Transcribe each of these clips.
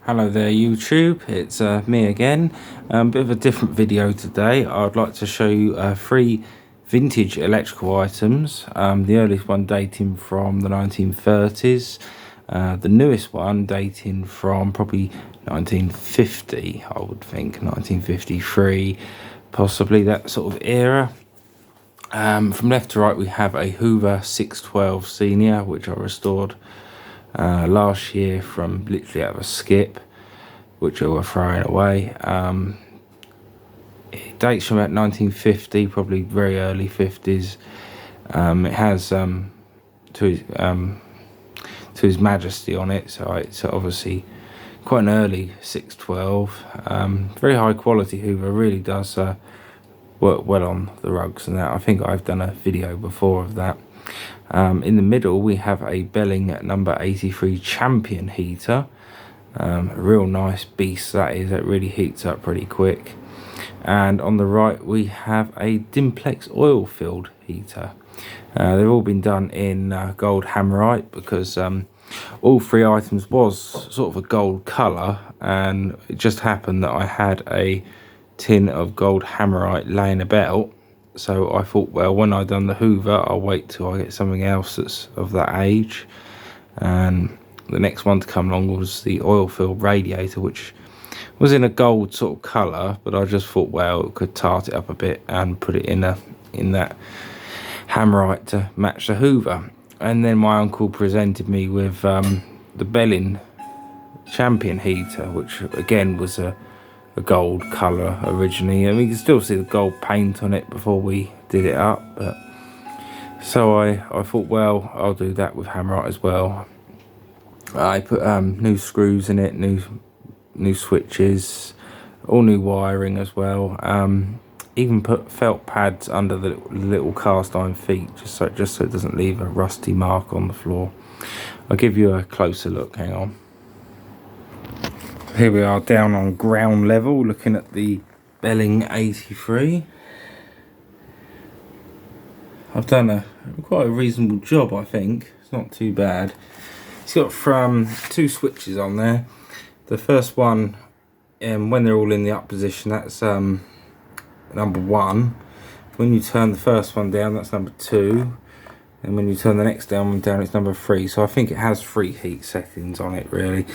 Hello there YouTube, it's me again. Bit of a different video today. I'd like to show you 3 vintage electrical items. The earliest one dating from the 1930s. The newest one dating from probably 1950, I would think, 1953, possibly that sort of era. From left to right we have a Hoover 612 Senior, which I restored last year from literally out of a skip, which I were throwing away. It dates from about 1950, probably very early 50s. It has to His Majesty on it, so it's obviously quite an early 612. Very high quality Hoover, really does work well on the rugs and that. I think I've done a video before of that. In the middle we have a Belling number 83 Champion heater. A real nice beast that is. It really heats up pretty quick. And on the right we have a Dimplex oil filled heater. They've all been done in gold hammerite, because all 3 items was sort of a gold colour, and it just happened that I had a tin of gold hammerite laying about. So I thought, well, when I done the Hoover, I'll wait till I get something else that's of that age. And the next one to come along was the oil-filled radiator, which was in a gold sort of colour, but I just thought, well, it could tart it up a bit and put it in that hammerite to match the Hoover. And then my uncle presented me with the Belling Champion heater, which again was a gold colour originally, and we can still see the gold paint on it before we did it up. But so I thought, well, I'll do that with hammerite as well. I put new screws in it, new switches, all new wiring as well. Even put felt pads under the little cast iron feet, just so it doesn't leave a rusty mark on the floor. I'll give you a closer look, hang on. Here we are down on ground level looking at the Belling 83. I've done quite a reasonable job, I think. It's not too bad. It's got 2 switches on there. The first one, when they're all in the up position, that's number 1. When you turn the first one down, that's number 2. And when you turn the next one down, it's number 3. So I think it has 3 heat settings on it, really.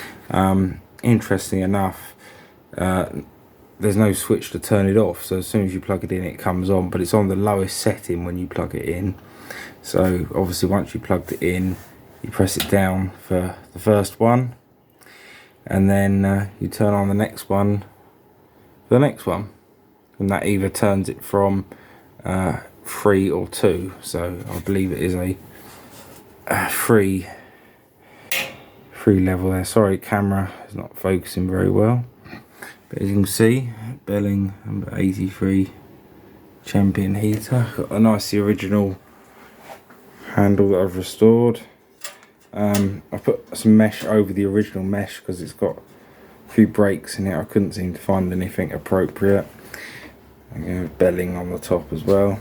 Interesting enough, there's no switch to turn it off, so as soon as you plug it in it comes on, but it's on the lowest setting when you plug it in. So obviously once you plugged it in, you press it down for the first one, and then you turn on the next one for the next one, and that either turns it from 3 or 2. So I believe it is a 3 level there. Sorry, camera is not focusing very well, but as you can see, Belling number 83 Champion heater. Got a nice original handle that I've restored. I put some mesh over the original mesh because it's got a few breaks in it. I couldn't seem to find anything appropriate. I'm going to Belling on the top as well.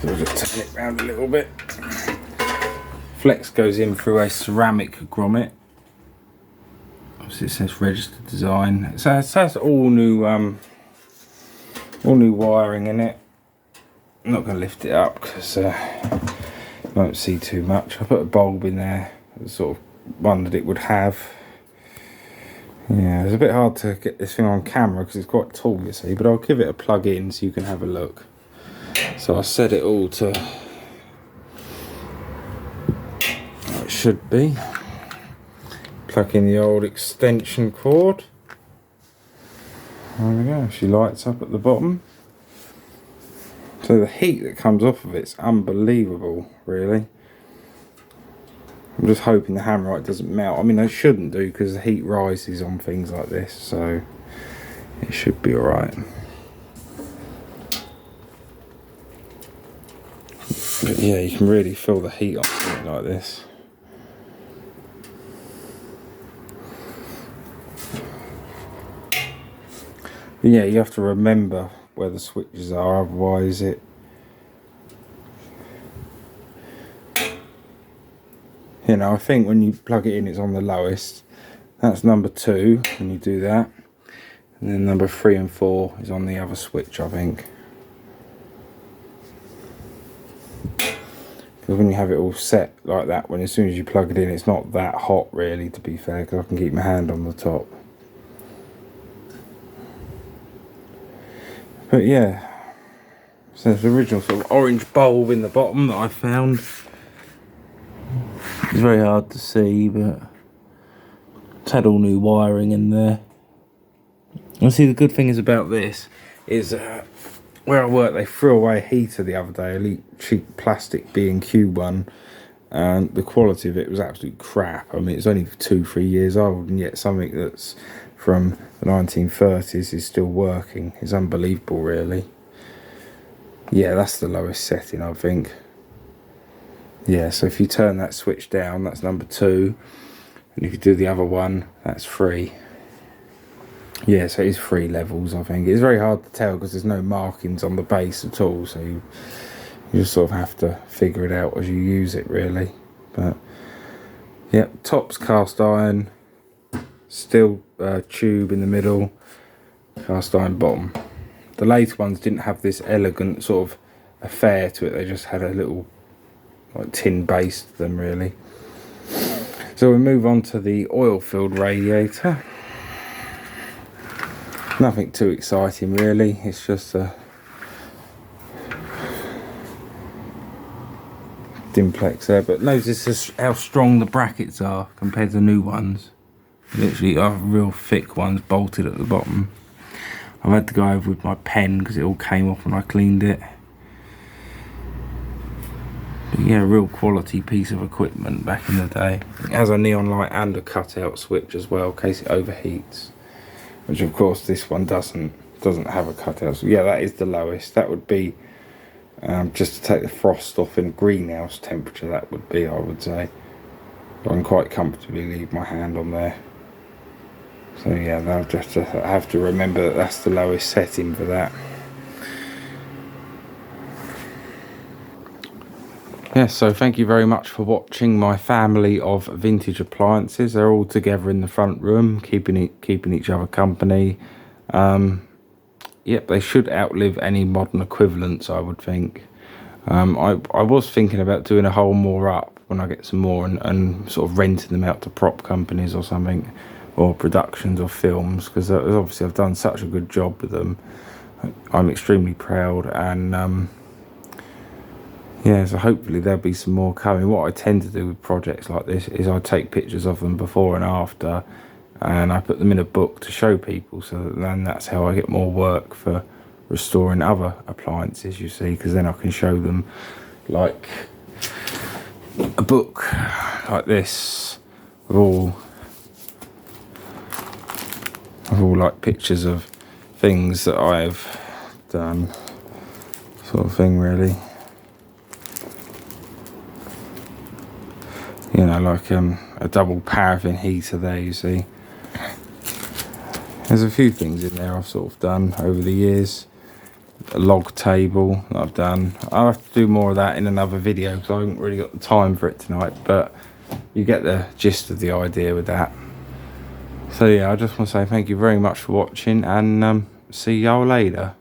So I'll just turn it around a little bit. Flex goes in through a ceramic grommet. Obviously it says registered design. So it has all new wiring in it. I'm not going to lift it up because you won't see too much. I put a bulb in there, I sort of wondered it would have. Yeah, it's a bit hard to get this thing on camera because it's quite tall, you see, but I'll give it a plug in so you can have a look. So I set it all to it should be. Plug in the old extension cord. There we go, she lights up at the bottom. So the heat that comes off of it's unbelievable, really. I'm just hoping the hammerite doesn't melt. I mean, it shouldn't do because the heat rises on things like this, so it should be alright. But yeah, you can really feel the heat on something like this. But yeah, you have to remember where the switches are, otherwise it You know, I think when you plug it in, it's on the lowest, That's number 2 when you do that, and then number 3 and 4 is on the other switch, I think. Because when you have it all set like that, when as soon as you plug it in, it's not that hot really, to be fair, because I can keep my hand on the top. But yeah, so there's the original sort of orange bulb in the bottom that I found. It's very hard to see, but it's had all new wiring in there. And see, the good thing is about this is where I work, they threw away a heater the other day, a cheap plastic B&Q one, and the quality of it was absolute crap. I mean, it's only 2-3 years old, and yet something that's from the 1930s is still working. It's unbelievable, really. Yeah, that's the lowest setting, I think. Yeah, so if you turn that switch down, that's number 2, and if you do the other one, that's 3. Yeah, so it is 3 levels, I think. It's very hard to tell because there's no markings on the base at all, so you just sort of have to figure it out as you use it, really. But yeah, top's cast iron, steel tube in the middle, cast iron bottom. The later ones didn't have this elegant sort of affair to it, they just had a little like tin base to them, really. So we move on to the oil-filled radiator. Nothing too exciting, really. It's just a Dimplex there, but notice how strong the brackets are compared to new ones. Literally are real thick ones bolted at the bottom. I've had to go over with my pen because it all came off when I cleaned it. But yeah, real quality piece of equipment back in the day. It has a neon light and a cutout switch as well in case it overheats. Which of course this one doesn't have a cutout. So yeah, that is the lowest. That would be just to take the frost off in greenhouse temperature, that would be, I would say. I can quite comfortably leave my hand on there. So yeah, I'll just have to remember that that's the lowest setting for that. Yes, so thank you very much for watching my family of vintage appliances. They're all together in the front room, keeping each other company. Yep, they should outlive any modern equivalents, I would think. I was thinking about doing a whole more up when I get some more and sort of renting them out to prop companies or something, or productions or films, because obviously I've done such a good job with them. I'm extremely proud, and yeah, so hopefully there'll be some more coming. What I tend to do with projects like this is I take pictures of them before and after, and I put them in a book to show people, so then that's how I get more work for restoring other appliances, you see, because then I can show them like a book like this with all like pictures of things that I've done, sort of thing, really. You know, like a double paraffin heater there, you see. There's a few things in there I've sort of done over the years. A log table that I've done. I'll have to do more of that in another video because I haven't really got the time for it tonight, but you get the gist of the idea with that. So yeah, I just want to say thank you very much for watching, and see y'all later.